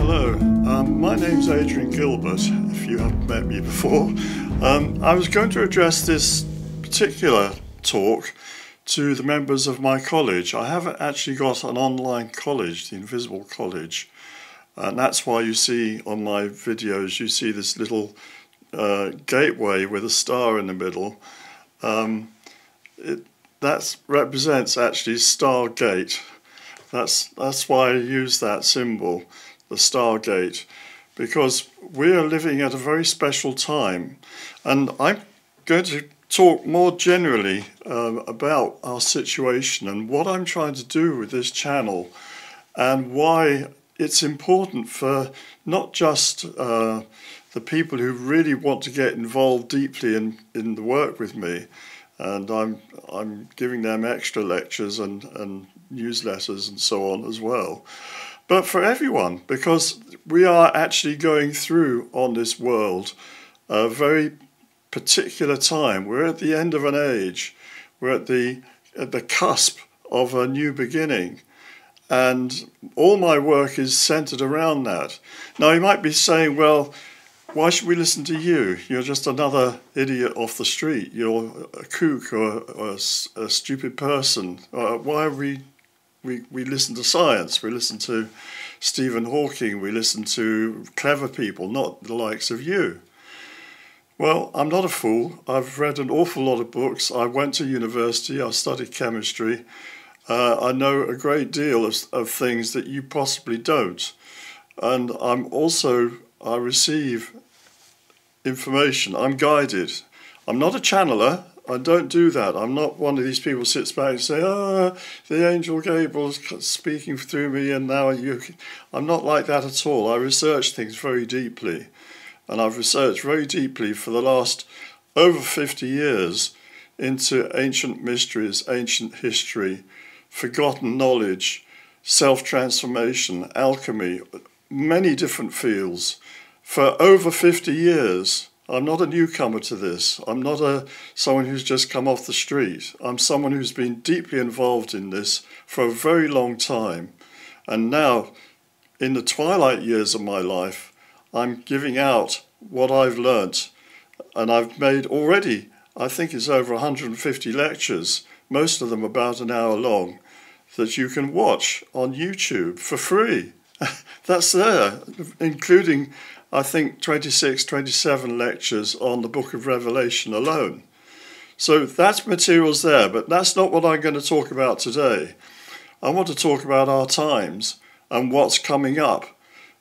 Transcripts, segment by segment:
Hello, my name's Adrian Gilbert, if you haven't met me before. I was going to address this particular talk to the members of my college. I haven't actually got an online college, the Invisible College, and that's why you see on my videos, you see this little gateway with a star in the middle. That represents actually Stargate. That's why I use that symbol, the Stargate, because we are living at a very special time. And I'm going to talk more generally about our situation and what I'm trying to do with this channel and why it's important for not just the people who really want to get involved deeply in the work with me, and I'm giving them extra lectures and newsletters and so on as well, but for everyone, because we are actually going through on this world a very particular time. We're at the end of an age. We're at the cusp of a new beginning, and all my work is centered around that. Now you might be saying, well, why should we listen to you? You're just another idiot off the street. You're a kook or a stupid person. Why we listen to science? We listen to Stephen Hawking. We listen to clever people, not the likes of you. Well, I'm not a fool. I've read an awful lot of books. I went to university. I studied chemistry. I know a great deal of things that you possibly don't. And I receive information. I'm guided. I'm not a channeler. I don't do that. I'm not one of these people who sits back and say, the angel Gabriel's speaking through me and now you... I'm not like that at all. I research things very deeply. And I've researched very deeply for the last over 50 years into ancient mysteries, ancient history, forgotten knowledge, self-transformation, alchemy, many different fields. For over 50 years, I'm not a newcomer to this. I'm not someone who's just come off the street. I'm someone who's been deeply involved in this for a very long time. And now, in the twilight years of my life, I'm giving out what I've learnt. And I've made already, I think it's over 150 lectures, most of them about an hour long, that you can watch on YouTube for free. That's there, including, I think, 26, 27 lectures on the Book of Revelation alone. So that material's there, but that's not what I'm going to talk about today. I want to talk about our times and what's coming up,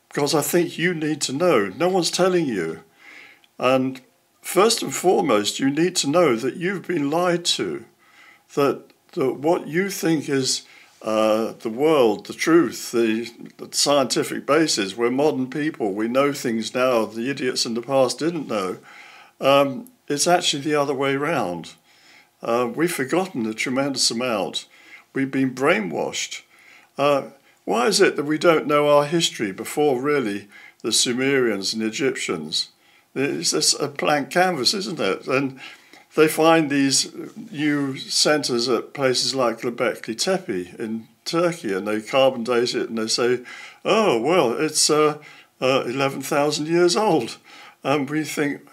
because I think you need to know. No one's telling you. And first and foremost, you need to know that you've been lied to, that what you think is the world, the truth, the scientific basis. We're modern people. We know things now the idiots in the past didn't know. It's actually the other way around. We've forgotten a tremendous amount. We've been brainwashed. Why is it that we don't know our history before really the Sumerians and Egyptians? It's just a blank canvas, isn't it? And they find these new centres at places like Göbekli Tepe in Turkey, and they carbon date it, and they say, oh, well, it's 11,000 years old. And we think,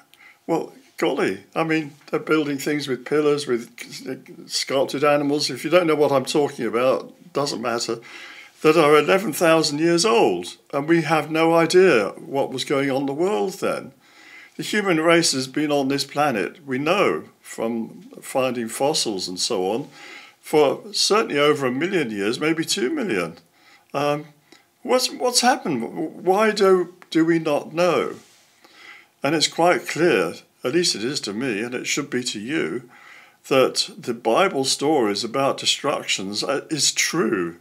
well, golly, I mean, they're building things with pillars, with sculpted animals. If you don't know what I'm talking about, doesn't matter, that are 11,000 years old. And we have no idea what was going on in the world then. The human race has been on this planet, we know from finding fossils and so on, for certainly over 1 million years, maybe 2 million. What's happened? Why do we not know? And it's quite clear, at least it is to me, and it should be to you, that the Bible stories about destructions is true.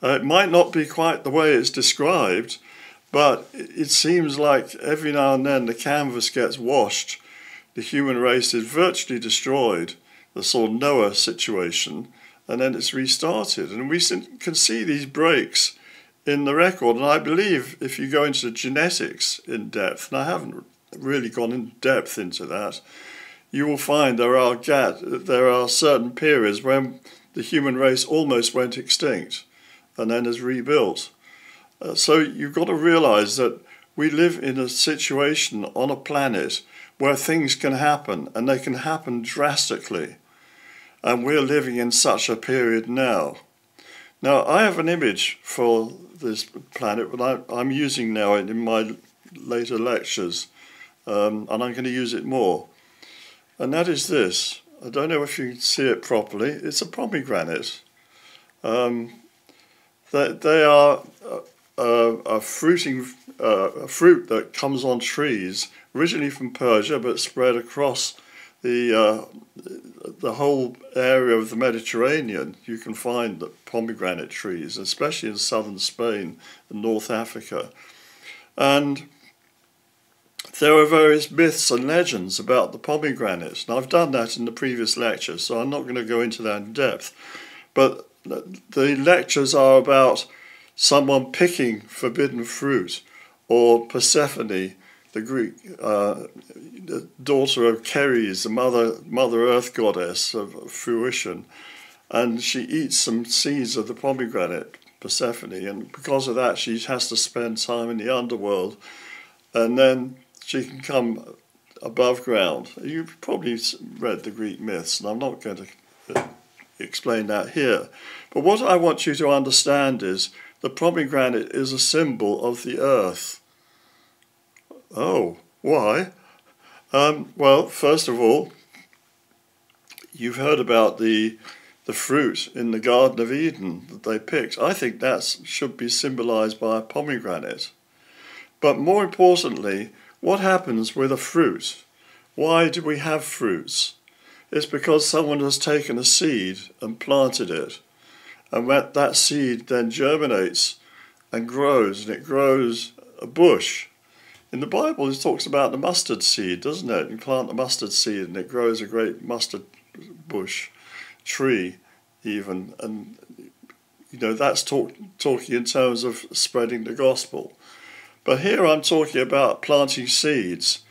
It might not be quite the way it's described, but it seems like every now and then the canvas gets washed. The human race is virtually destroyed, the sort of Noah situation, and then it's restarted. And we can see these breaks in the record. And I believe if you go into genetics in depth, and I haven't really gone in depth into that, you will find there are certain periods when the human race almost went extinct and then is rebuilt. So you've got to realize that we live in a situation on a planet where things can happen, and they can happen drastically. And we're living in such a period now. Now, I have an image for this planet that I'm using now in my later lectures, and I'm going to use it more. And that is this. I don't know if you can see it properly. It's a pomegranate. They are a fruit that comes on trees, originally from Persia, but spread across the whole area of the Mediterranean. You can find the pomegranate trees, especially in southern Spain and North Africa. And there are various myths and legends about the pomegranate. And I've done that in the previous lecture, so I'm not going to go into that in depth. But the lectures are about someone picking forbidden fruit, or Persephone, the Greek the daughter of Ceres, the Mother Earth goddess of fruition, and she eats some seeds of the pomegranate, Persephone, and because of that she has to spend time in the underworld, and then she can come above ground. You've probably read the Greek myths, and I'm not going to explain that here. But what I want you to understand is the pomegranate is a symbol of the earth. Oh, why? Well, first of all, you've heard about the fruit in the Garden of Eden that they picked. I think that should be symbolized by a pomegranate. But more importantly, what happens with a fruit? Why do we have fruits? It's because someone has taken a seed and planted it. And that seed then germinates and grows, and it grows a bush. In the Bible, it talks about the mustard seed, doesn't it? You plant the mustard seed and it grows a great mustard bush, tree even. And, you know, that's talking in terms of spreading the gospel. But here I'm talking about planting seeds,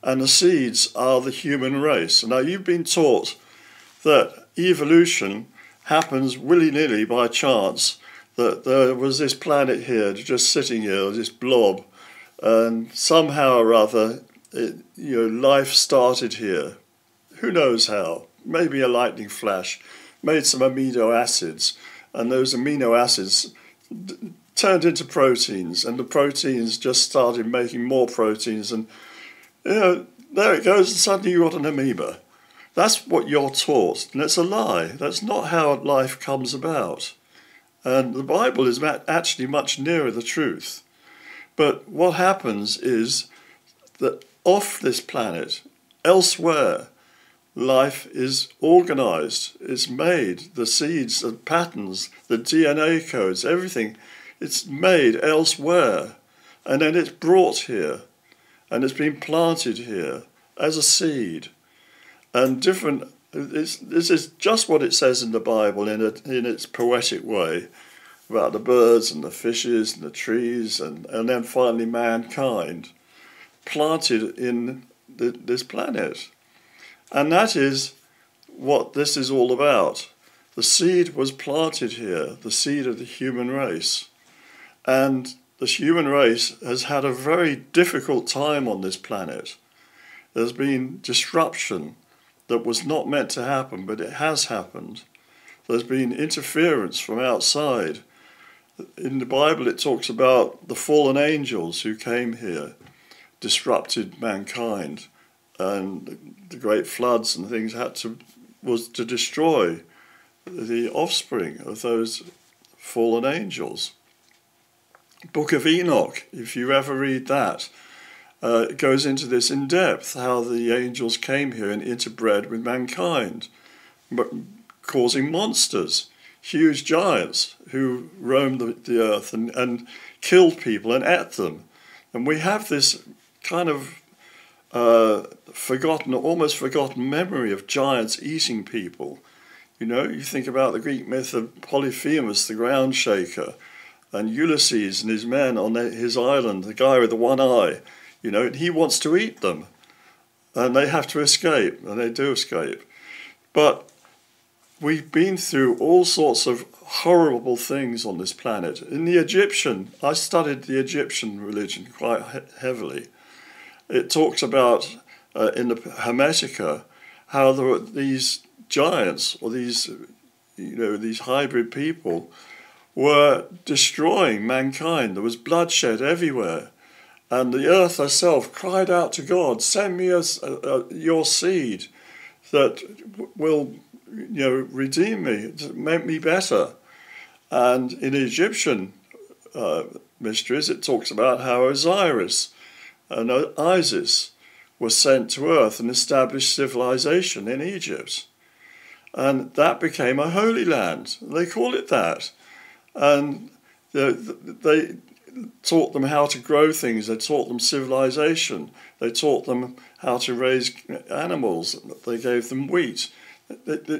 and the seeds are the human race. Now, you've been taught that evolution happens willy-nilly by chance, that there was this planet here just sitting here, this blob, and somehow or other, life started here. Who knows how? Maybe a lightning flash made some amino acids, and those amino acids turned into proteins, and the proteins just started making more proteins, and there it goes, and suddenly you got an amoeba. That's what you're taught, and it's a lie. That's not how life comes about. And the Bible is actually much nearer the truth. But what happens is that off this planet, elsewhere, life is organized, it's made, the seeds, the patterns, the DNA codes, everything, it's made elsewhere, and then it's brought here, and it's been planted here as a seed. And this is just what it says in the Bible in its poetic way, about the birds and the fishes and the trees, and then finally mankind planted in this planet. And that is what this is all about. The seed was planted here, the seed of the human race. And the human race has had a very difficult time on this planet. There's been disruption that was not meant to happen, but it has happened. There's been interference from outside. In the Bible it talks about the fallen angels who came here, disrupted mankind, and the great floods and things was to destroy the offspring of those fallen angels. Book of Enoch, if you ever read that, it goes into this in depth, how the angels came here and interbred with mankind, causing monsters, huge giants who roamed the earth and killed people and ate them. And we have this kind of almost forgotten memory of giants eating people. You know, you think about the Greek myth of Polyphemus, the ground shaker, and Ulysses and his men on his island, the guy with the one eye. You know, he wants to eat them, and they have to escape, and they do escape. But we've been through all sorts of horrible things on this planet. In the Egyptian, I studied the Egyptian religion quite heavily. It talks about, in the Hermetica, how there were these giants, or these, these hybrid people, were destroying mankind. There was bloodshed everywhere. And the earth herself cried out to God, send me your seed that will redeem me, make me better. And in Egyptian mysteries, it talks about how Osiris and Isis were sent to earth and established civilization in Egypt. And that became a holy land. They call it that. And they taught them how to grow things. They taught them civilization. They taught them how to raise animals. They gave them wheat.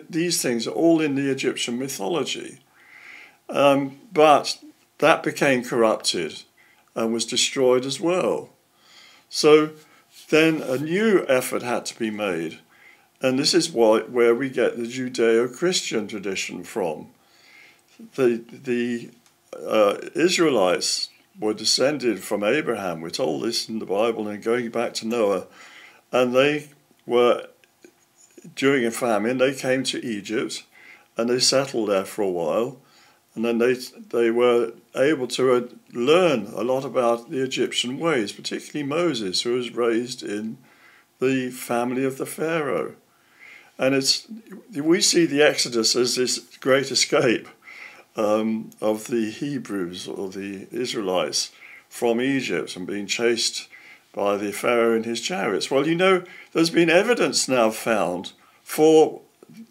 These things are all in the Egyptian mythology. But that became corrupted and was destroyed as well. So then a new effort had to be made. And this is where we get the Judeo-Christian tradition from. The Israelites were descended from Abraham. We're told this in the Bible, and going back to Noah. And they were, during a famine, they came to Egypt and they settled there for a while. And then they were able to learn a lot about the Egyptian ways, particularly Moses, who was raised in the family of the Pharaoh. And we see the Exodus as this great escape of the Hebrews or the Israelites from Egypt and being chased by the Pharaoh in his chariots. Well, there's been evidence now found for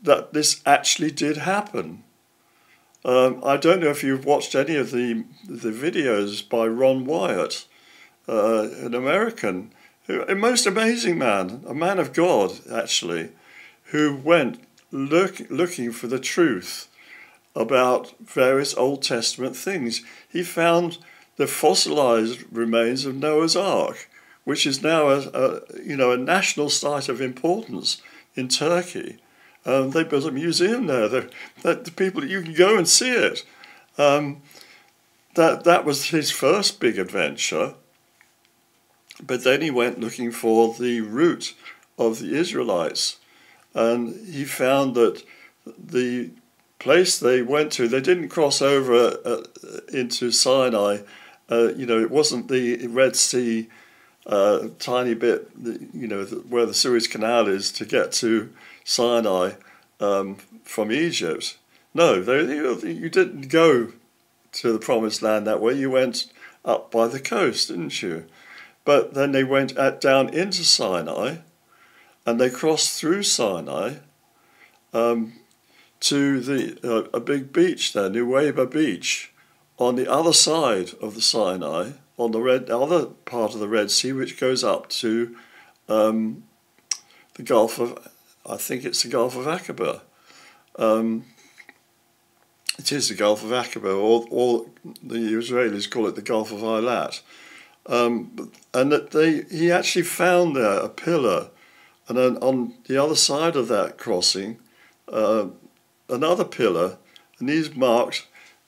that this actually did happen. I don't know if you've watched any of the videos by Ron Wyatt, an American, a most amazing man, a man of God, actually, who went looking for the truth about various Old Testament things. He found the fossilized remains of Noah's Ark, which is now a national site of importance in Turkey. They built a museum there. The people, you can go and see it. That was his first big adventure. But then he went looking for the root of the Israelites, and he found that the place they went to, they didn't cross over into Sinai. It wasn't the Red Sea tiny bit, where the Suez Canal is to get to Sinai from Egypt. No, you didn't go to the Promised Land that way. You went up by the coast, didn't you? But then they went down into Sinai, and they crossed through Sinai to a big beach there, Nuweiba Beach, on the other side of the Sinai, on the other part of the Red Sea, which goes up to the Gulf of, I think it's the Gulf of Aqaba. It is the Gulf of Aqaba, or the Israelis call it the Gulf of Eilat. And that he actually found there a pillar, and then on the other side of that crossing, another pillar, and these marked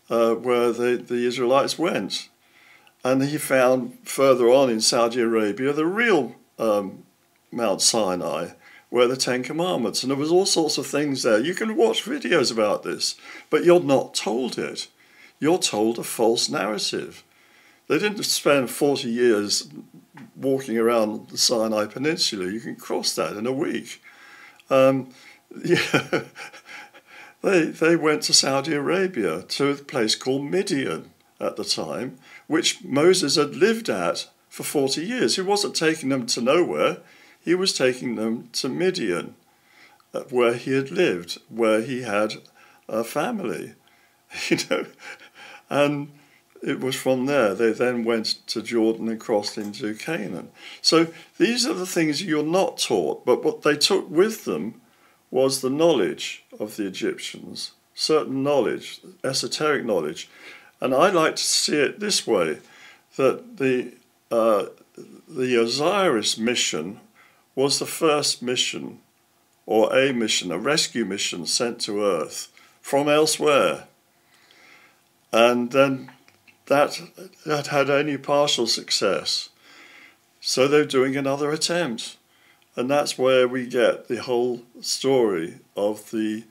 where the Israelites went. And he found further on in Saudi Arabia the real Mount Sinai, where the Ten Commandments, and there was all sorts of things there. You can watch videos about this, but you're not told it. You're told a false narrative. They didn't spend 40 years walking around the Sinai Peninsula. You can cross that in a week. They went to Saudi Arabia, to a place called Midian at the time, which Moses had lived at for 40 years. He wasn't taking them to nowhere. He was taking them to Midian, where he had lived, where he had a family, and it was from there they then went to Jordan and crossed into Canaan. So these are the things you're not taught, but what they took with them was the knowledge of the Egyptians, certain knowledge, esoteric knowledge. And I like to see it this way, that the Osiris mission was the first mission or a mission, a rescue mission sent to Earth from elsewhere. And then that had only partial success. So they're doing another attempt. And that's where we get the whole story of the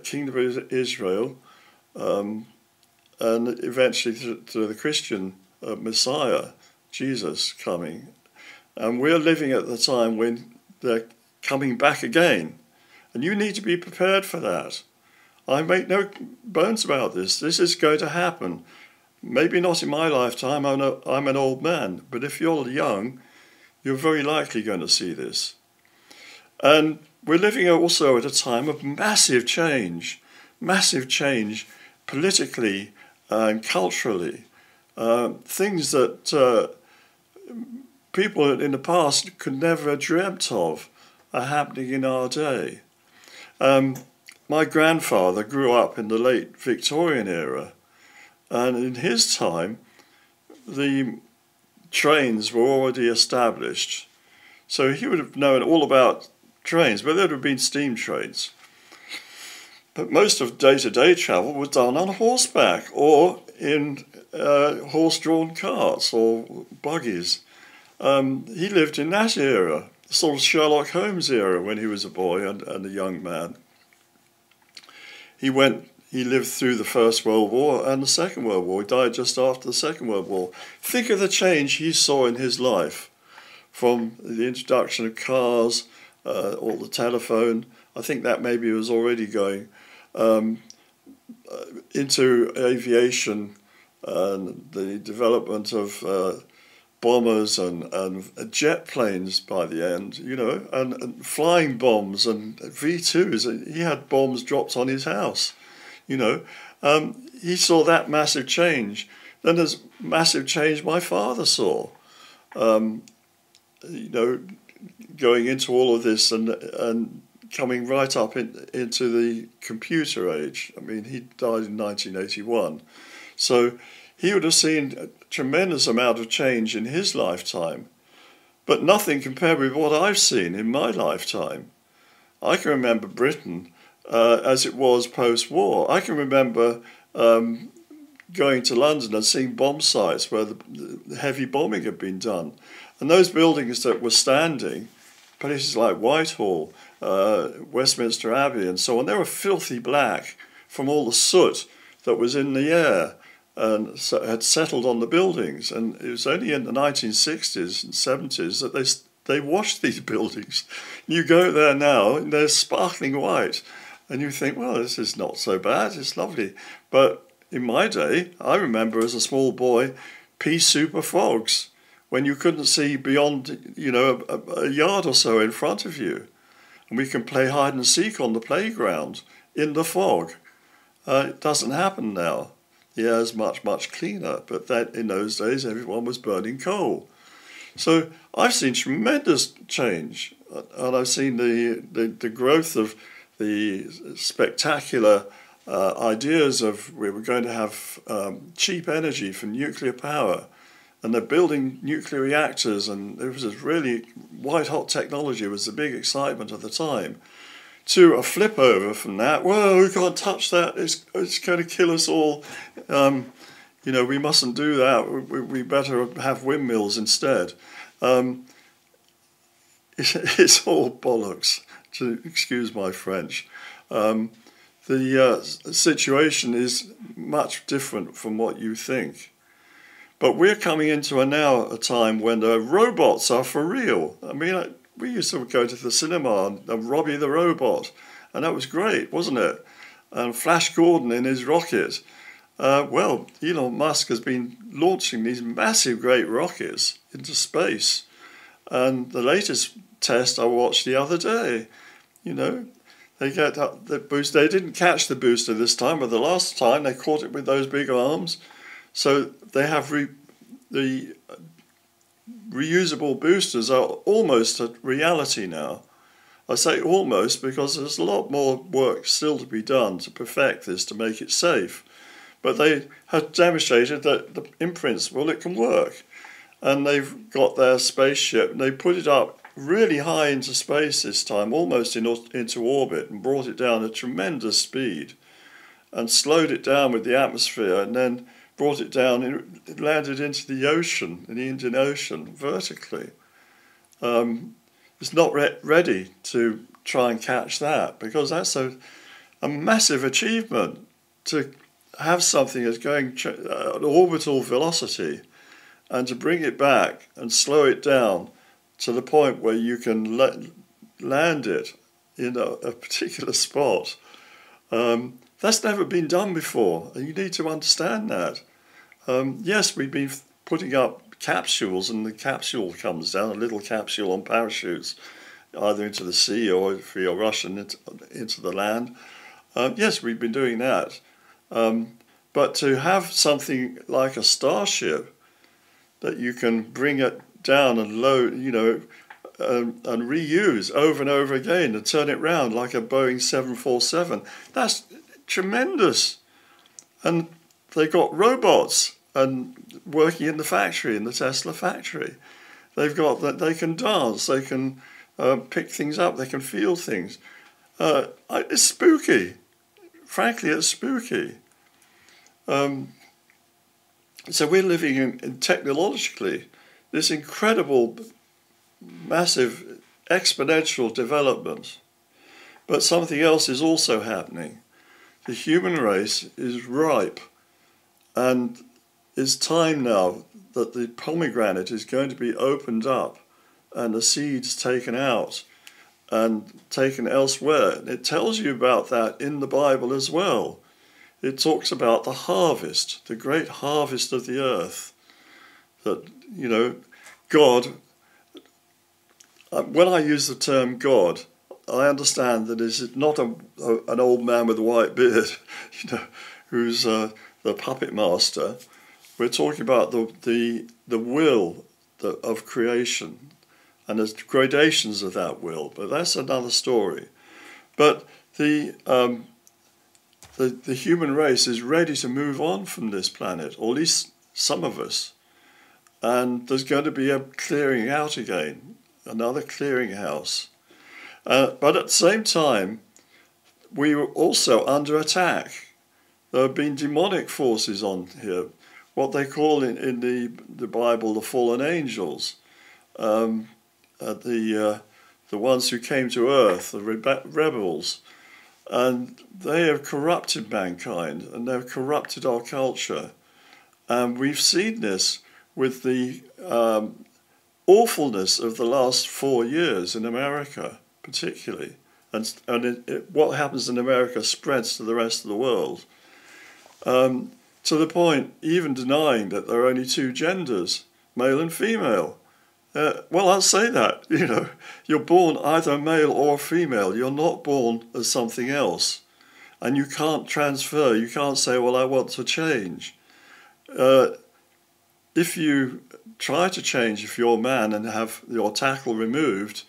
Kingdom of Israel and eventually to the Christian Messiah, Jesus, coming. And we're living at the time when they're coming back again. And you need to be prepared for that. I make no bones about this. This is going to happen. Maybe not in my lifetime, I'm an old man, but if you're young, you're very likely going to see this. And we're living also at a time of massive change politically and culturally. Things that people in the past could never have dreamt of are happening in our day. My grandfather grew up in the late Victorian era, and in his time, the trains were already established. So he would have known all about trains, but there would have been steam trains. But most of day-to-day travel was done on horseback or in horse-drawn carts or buggies. He lived in that era, the sort of Sherlock Holmes era when he was a boy and a young man. He lived through the First World War and the Second World War. He died just after the Second World War. Think of the change he saw in his life, from the introduction of cars, or the telephone. I think that maybe was already going, into aviation and the development of bombers and jet planes by the end, and flying bombs and V2s. He had bombs dropped on his house, He saw that massive change. Then there's massive change my father saw, going into all of this and coming right up into the computer age. I mean, he died in 1981. So he would have seen a tremendous amount of change in his lifetime, but nothing compared with what I've seen in my lifetime. I can remember Britain as it was post-war. I can remember going to London and seeing bomb sites where the heavy bombing had been done. And those buildings that were standing, places like Whitehall, Westminster Abbey and so on, they were filthy black from all the soot that was in the air and had settled on the buildings. And it was only in the 1960s and 70s that they washed these buildings. You go there now and they're sparkling white. And you think, well, this is not so bad, it's lovely. But in my day, I remember as a small boy, pea super fogs, when you couldn't see beyond, a yard or so in front of you. And we can play hide and seek on the playground in the fog. It doesn't happen now. The air is much, much cleaner, but that in those days everyone was burning coal. So I've seen tremendous change, and I've seen the growth of the spectacular ideas of we were going to have cheap energy from nuclear power, and they're building nuclear reactors, and there was this really white-hot technology was the big excitement of the time, to a flip over from that. Well, we can't touch that, it's going to kill us all. We mustn't do that, we better have windmills instead. It's all bollocks, to excuse my French. The situation is much different from what you think. But we're coming into a time when the robots are for real. I mean, we used to go to the cinema and Robbie the Robot, and that was great, wasn't it? And Flash Gordon in his rocket. Well, Elon Musk has been launching these massive, great rockets into space. And the latest test I watched the other day, they get the boost. They didn't catch the booster this time, but the last time they caught it with those big arms. So they have the reusable boosters are almost a reality now. I say almost because there's a lot more work still to be done to perfect this, to make it safe. But they have demonstrated that in principle it can work. And they've got their spaceship and they put it up really high into space this time, almost into orbit, and brought it down at tremendous speed and slowed it down with the atmosphere, and then brought it down. It landed into the ocean, in the Indian Ocean, vertically. It's not ready to try and catch that, because that's a massive achievement, to have something that's going at orbital velocity and to bring it back and slow it down to the point where you can land it in a particular spot. That's never been done before, and you need to understand that. Yes, we've been putting up capsules, and the capsule comes down, a little capsule on parachutes, either into the sea or, if you're Russian, into the land. Yes, we've been doing that. But to have something like a starship that you can bring it down and load, and reuse over and over again and turn it round like a Boeing 747, that's tremendous. And they got robots and working in the factory, in the Tesla factory. They've got that, they can dance, they can pick things up, they can feel things. It's spooky. Frankly, it's spooky. So we're living in technologically this incredible, massive, exponential development. But something else is also happening. The human race is ripe, and it's time now that the pomegranate is going to be opened up and the seeds taken out and taken elsewhere. It tells you about that in the Bible as well. It talks about the harvest, the great harvest of the earth. That, God, when I use the term God, I understand that it's not an old man with a white beard, who's the puppet master. We're talking about the will of creation, and there's gradations of that will, but that's another story. But the human race is ready to move on from this planet, or at least some of us. And there's going to be a clearing out again, another clearinghouse. But at the same time, we were also under attack. There have been demonic forces on here, what they call in the Bible the fallen angels, the ones who came to earth, the rebels. And they have corrupted mankind, and they've corrupted our culture. And we've seen this with the awfulness of the last 4 years in America, particularly. And what happens in America spreads to the rest of the world. To the point, even denying that there are only two genders, male and female. Well, I'll say that, you're born either male or female. You're not born as something else. And you can't transfer. You can't say, well, I want to change. If you try to change, if you're a man and have your tackle removed,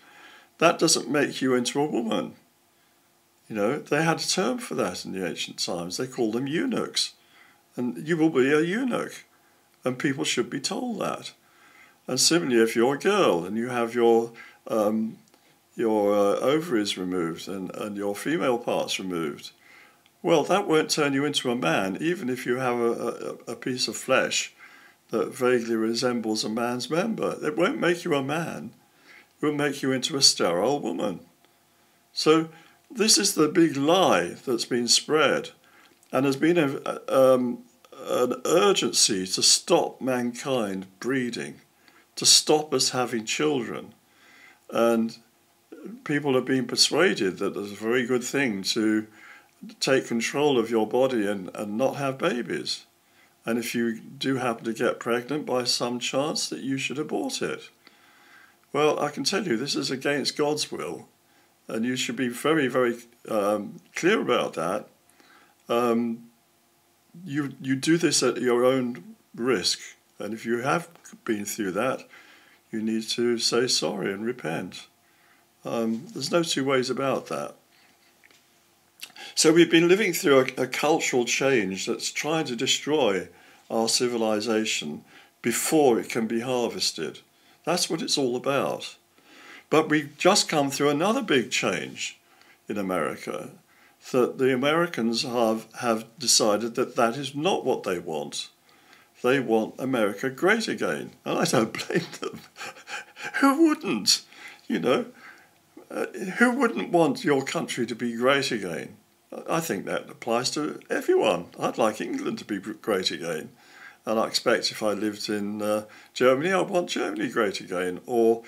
that doesn't make you into a woman. They had a term for that in the ancient times. They called them eunuchs. And you will be a eunuch. And people should be told that. And similarly, if you're a girl and you have your ovaries removed and your female parts removed, well, that won't turn you into a man, even if you have a piece of flesh that vaguely resembles a man's member. It won't make you a man. It will make you into a sterile woman. So this is the big lie that's been spread, and there's been an urgency to stop mankind breeding, to stop us having children. And people have been persuaded that it's a very good thing to take control of your body and not have babies. And if you do happen to get pregnant by some chance, that you should abort it. Well, I can tell you this is against God's will, and you should be very, very clear about that. You do this at your own risk. And if you have been through that, you need to say sorry and repent. There's no two ways about that. So we've been living through a cultural change that's trying to destroy our civilization before it can be harvested. That's what it's all about. But we've just come through another big change in America, that the Americans have decided that that is not what they want. They want America great again, and I don't blame them. Who wouldn't? You know, who wouldn't want your country to be great again? I think that applies to everyone. I'd like England to be great again. And I expect if I lived in Germany, I want Germany great again. Or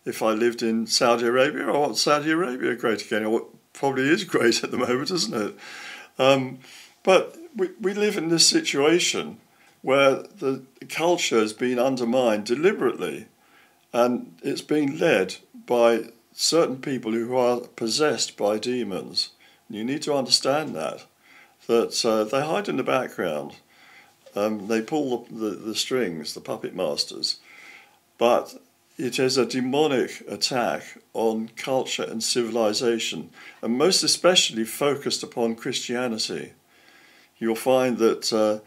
if I lived in Saudi Arabia, I want Saudi Arabia great again. Or probably is great at the moment, isn't it? But we live in this situation where the culture has been undermined deliberately, and it's being led by certain people who are possessed by demons. You need to understand that they hide in the background. They pull the strings, the puppet masters. But it is a demonic attack on culture and civilization, and most especially focused upon Christianity. You'll find that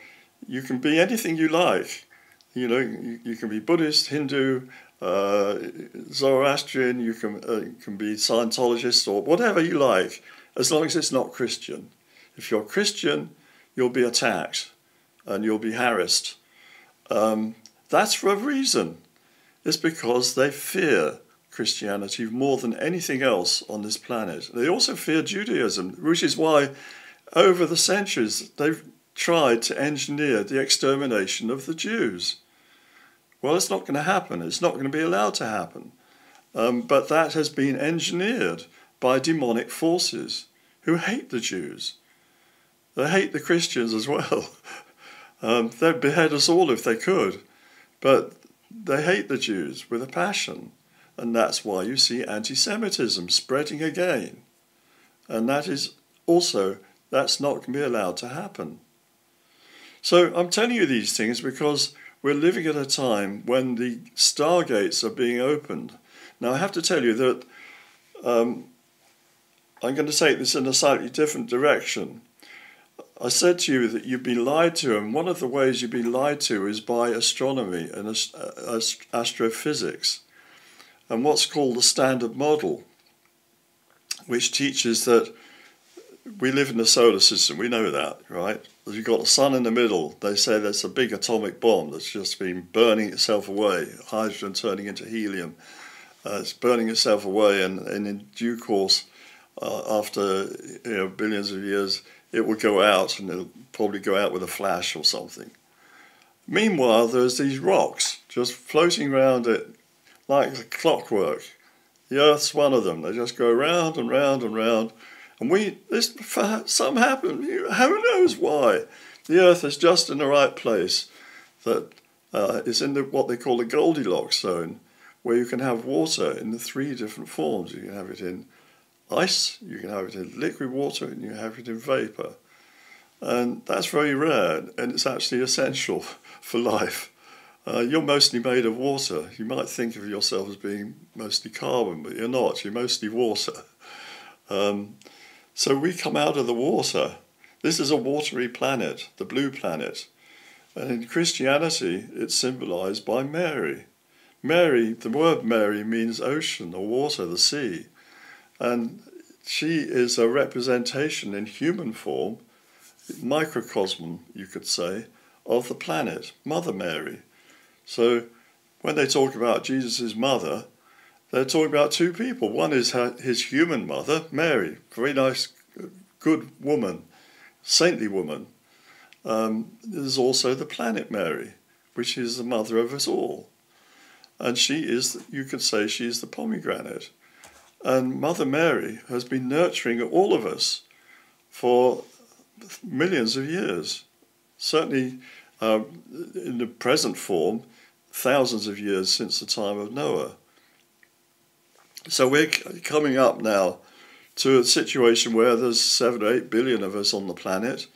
you can be anything you like. You know, you can be Buddhist, Hindu, Zoroastrian, you can be Scientologist or whatever you like, as long as it's not Christian. If you're Christian, you'll be attacked and you'll be harassed. That's for a reason. It's because they fear Christianity more than anything else on this planet. They also fear Judaism, which is why over the centuries they've tried to engineer the extermination of the Jews. Well, it's not going to happen. It's not going to be allowed to happen. But that has been engineered by demonic forces who hate the Jews. They hate the Christians as well. They'd behead us all if they could. But they hate the Jews with a passion. And that's why you see anti-Semitism spreading again. And that is also, that's not going to be allowed to happen. So I'm telling you these things because we're living at a time when the stargates are being opened. Now, I have to tell you that I'm going to take this in a slightly different direction. I said to you that you've been lied to, and one of the ways you've been lied to is by astronomy and astrophysics, and what's called the Standard Model, which teaches that we live in the solar system. We know that, right? You've got the sun in the middle. They say there's a big atomic bomb that's just been burning itself away, hydrogen turning into helium. It's burning itself away, and in due course, after billions of years, it will go out, and it'll probably go out with a flash or something. Meanwhile, there's these rocks just floating around it like clockwork. The Earth's one of them. They just go round and round and round. And some happen, who knows why? The Earth is just in the right place, that is in what they call the Goldilocks zone, where you can have water in the 3 different forms. You can have it in ice, you can have it in liquid water, and you can have it in vapour. And that's very rare, and it's actually essential for life. You're mostly made of water. You might think of yourself as being mostly carbon, but you're not. You're mostly water. So we come out of the water. This is a watery planet, the blue planet. And in Christianity, it's symbolised by Mary. Mary, the word Mary means ocean or water, the sea. And she is a representation in human form, microcosm, you could say, of the planet, Mother Mary. So when they talk about Jesus' mother, they're talking about 2 people. One is his human mother, Mary, very nice, good woman, saintly woman. There's also the planet Mary, which is the mother of us all. And she is, you could say, she's the pomegranate. And Mother Mary has been nurturing all of us for millions of years. Certainly in the present form, thousands of years since the time of Noah. So we're coming up now to a situation where there's 7 or 8 billion of us on the planet,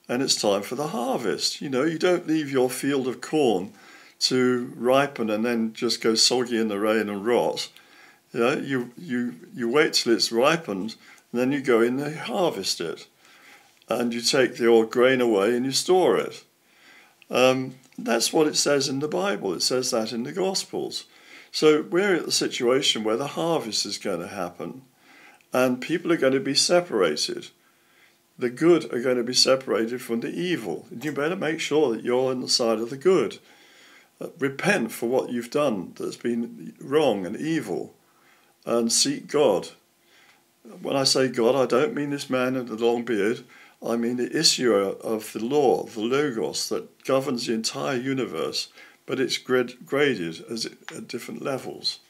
and it's time for the harvest. You know, you don't leave your field of corn to ripen and then just go soggy in the rain and rot. You know, you wait till it's ripened, and then you go in and harvest it. And you take the old grain away and you store it. That's what it says in the Bible. It says that in the Gospels. So we're at the situation where the harvest is going to happen and people are going to be separated. The good are going to be separated from the evil. And you better make sure that you're on the side of the good. Repent for what you've done that's been wrong and evil, and seek God. When I say God, I don't mean this man in the long beard. I mean the issuer of the law, the logos, that governs the entire universe, but it's graded at different levels.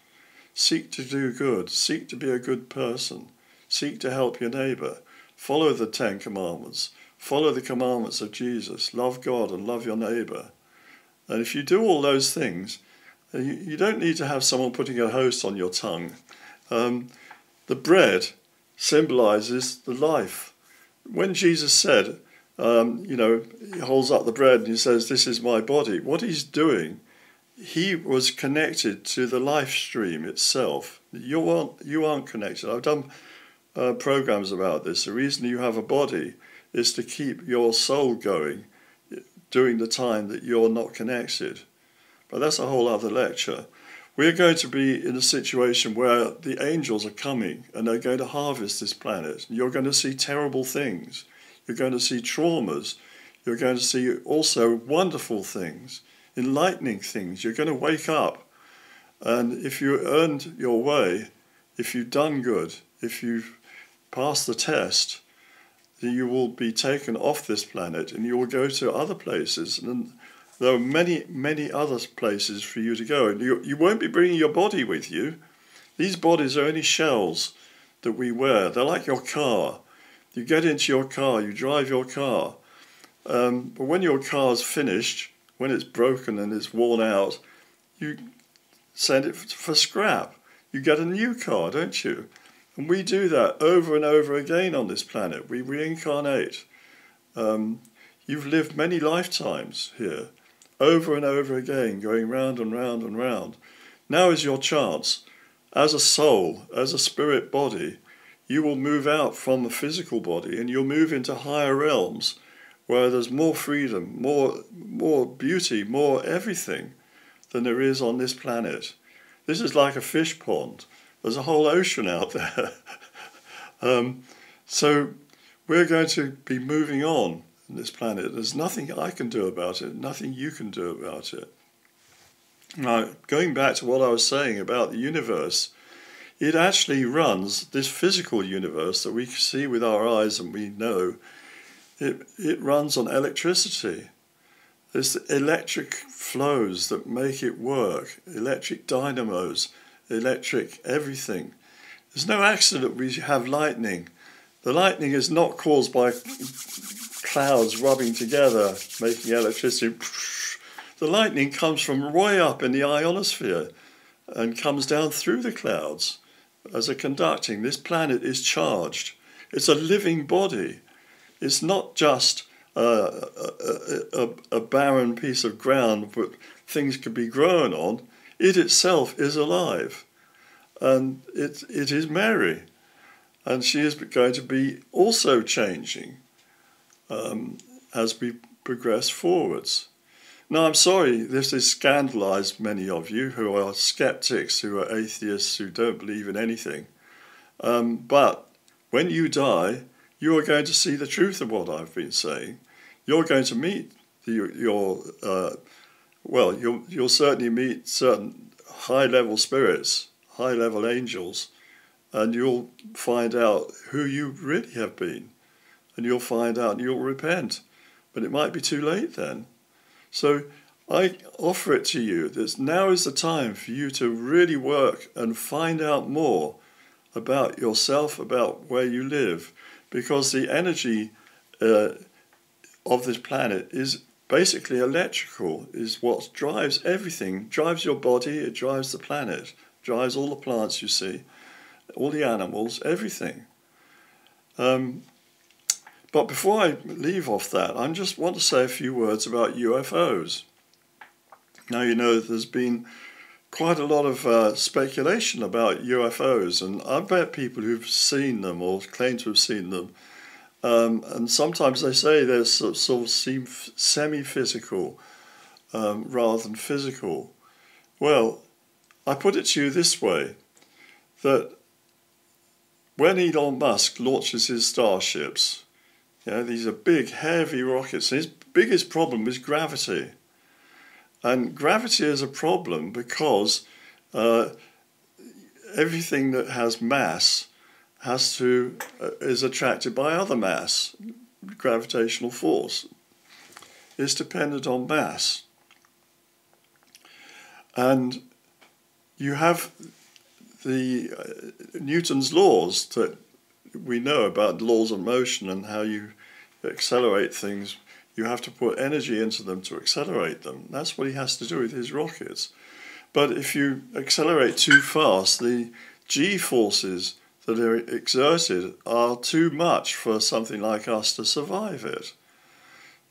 Seek to do good. Seek to be a good person. Seek to help your neighbour. Follow the 10 Commandments. Follow the commandments of Jesus. Love God and love your neighbour. And if you do all those things, you don't need to have someone putting a host on your tongue. The bread symbolises the life. When Jesus said, he holds up the bread and he says, "This is my body," what he's doing, he was connected to the life stream itself. You aren't connected. I've done programs about this. The reason you have a body is to keep your soul going during the time that you're not connected. But that's a whole other lecture. We're going to be in a situation where the angels are coming and they're going to harvest this planet. You're going to see terrible things. You're going to see traumas. You're going to see also wonderful things, enlightening things. You're going to wake up. And if you earned your way, if you've done good, if you've passed the test, you will be taken off this planet and you will go to other places. And there are many, many other places for you to go. And you won't be bringing your body with you. These bodies are only shells that we wear. They're like your car. You get into your car, you drive your car. But when your car's finished, when it's broken and it's worn out, you send it for scrap. You get a new car, don't you? And we do that over and over again on this planet. We reincarnate. You've lived many lifetimes here, over and over again, going round and round and round. Now is your chance. As a soul, as a spirit body, you will move out from the physical body and you'll move into higher realms where there's more freedom, more beauty, more everything than there is on this planet. This is like a fish pond. There's a whole ocean out there. So we're going to be moving on this planet. There's nothing I can do about it, nothing you can do about it. Now, going back to what I was saying about the universe, it actually runs, this physical universe that we see with our eyes and we know, it runs on electricity. There's electric flows that make it work, electric dynamos, electric everything. There's no accident we have lightning. The lightning is not caused by clouds rubbing together, making electricity. The lightning comes from way up in the ionosphere and comes down through the clouds as a conducting. This planet is charged. It's a living body. It's not just a barren piece of ground that things could be grown on. It itself is alive, and it is Mary, and she is going to be also changing as we progress forwards. Now, I'm sorry this has scandalized many of you who are skeptics, who are atheists, who don't believe in anything. But when you die, you are going to see the truth of what I've been saying. You're going to meet you'll certainly meet certain high-level spirits, high-level angels, and you'll find out who you really have been. And you'll find out and you'll repent. But it might be too late then. So I offer it to you that now is the time for you to really work and find out more about yourself, about where you live, because the energy of this planet is basically electrical, is what drives everything, drives your body, it drives the planet, drives all the plants you see, all the animals, everything. But before I leave off that, I just want to say a few words about UFOs. Now, you know, there's been quite a lot of speculation about UFOs, and I've met people who've seen them or claim to have seen them. And sometimes they say they sort of seem semi-physical rather than physical. Well, I put it to you this way, that when Elon Musk launches his starships, these are big, heavy rockets. His biggest problem is gravity. And gravity is a problem because everything that has mass is attracted by other mass. Gravitational force is dependent on mass. And you have the Newton's laws that we know about, laws of motion and how you accelerate things. You have to put energy into them to accelerate them. That's what he has to do with his rockets. But if you accelerate too fast, the G-forces that are exerted are too much for something like us to survive it.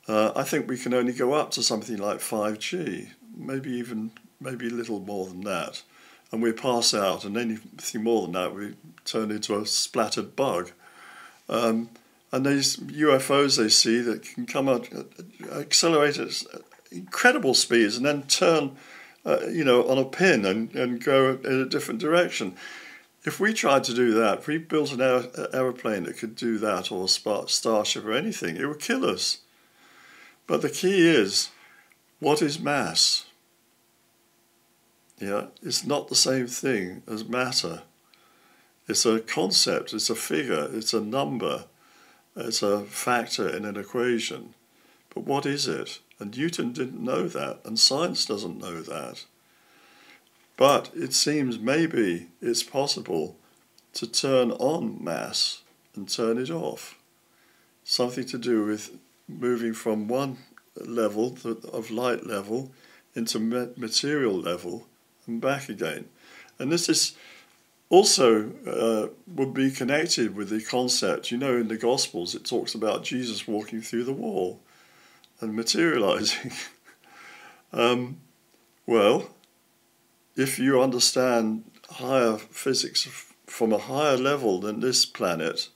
I think we can only go up to something like 5G, maybe a little more than that. And we pass out, and anything more than that, we turn into a splattered bug. And these UFOs they see that can come out, accelerate at incredible speeds, and then turn, on a pin and go in a different direction. If we tried to do that, if we built an aeroplane that could do that, or a starship or anything, it would kill us. But the key is, what is mass? It's not the same thing as matter. It's a concept, it's a figure, it's a number, it's a factor in an equation. But what is it? And Newton didn't know that, and science doesn't know that. But it seems maybe it's possible to turn on mass and turn it off. Something to do with moving from one level of light level into material level and back again. And this is also would be connected with the concept, in the Gospels it talks about Jesus walking through the wall and materializing. Well, if you understand higher physics from a higher level than this planet,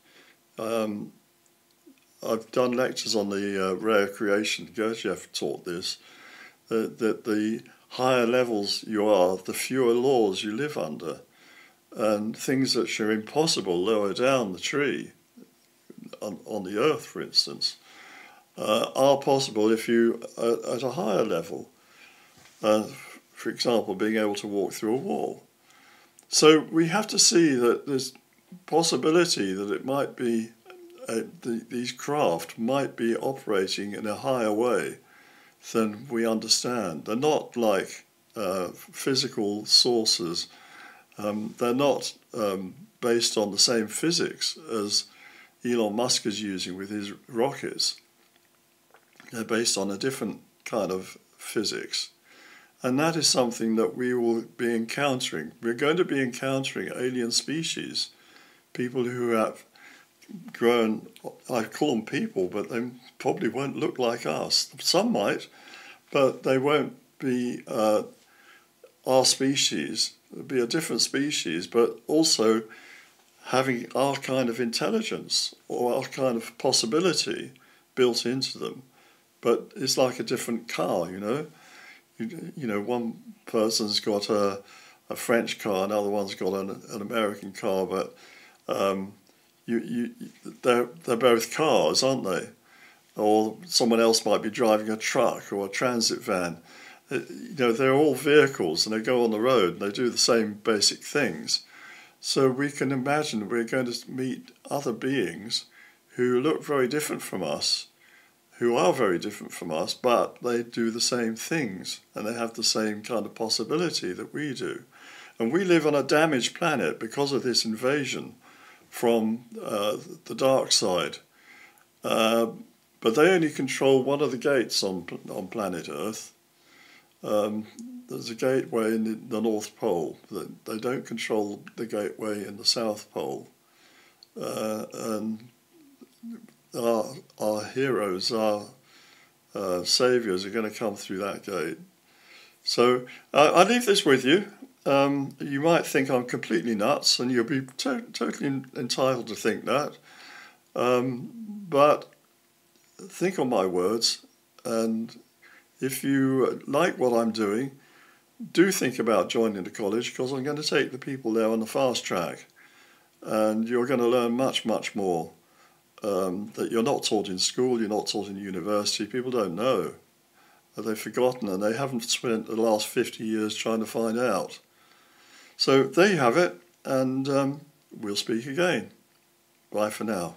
I've done lectures on the rare creation. Gurdjieff taught this, that the higher levels you are, the fewer laws you live under. And things that are impossible lower down the tree, on the earth, for instance, are possible if you are at a higher level. For example, being able to walk through a wall. So we have to see that there's possibility that it might be, these craft might be operating in a higher way than we understand. They're not like physical sources. They're not based on the same physics as Elon Musk is using with his rockets. They're based on a different kind of physics. And that is something that we will be encountering. We're going to be encountering alien species, people who have grown, I call them people, but they probably won't look like us. Some might, but they won't be our species. It'll be a different species, but also having our kind of intelligence or our kind of possibility built into them. But it's like a different car, one person's got a French car, another one's got an American car, but they're both cars, aren't they? Or someone else might be driving a truck or a transit van. They're all vehicles and they go on the road and they do the same basic things. So we can imagine we're going to meet other beings who look very different from us, who are very different from us, but they do the same things and they have the same kind of possibility that we do. And we live on a damaged planet because of this invasion from the dark side. But they only control one of the gates on planet Earth. There's a gateway in the North Pole. They don't control the gateway in the South Pole. And our heroes, our saviours are going to come through that gate. So I leave this with you. You might think I'm completely nuts, and you'll be totally entitled to think that. But think on my words, and if you like what I'm doing, do think about joining the college, because I'm going to take the people there on the fast track, and you're going to learn much, much more that you're not taught in school, you're not taught in university. People don't know. They've forgotten, and they haven't spent the last 50 years trying to find out. So there you have it, and we'll speak again. Bye for now.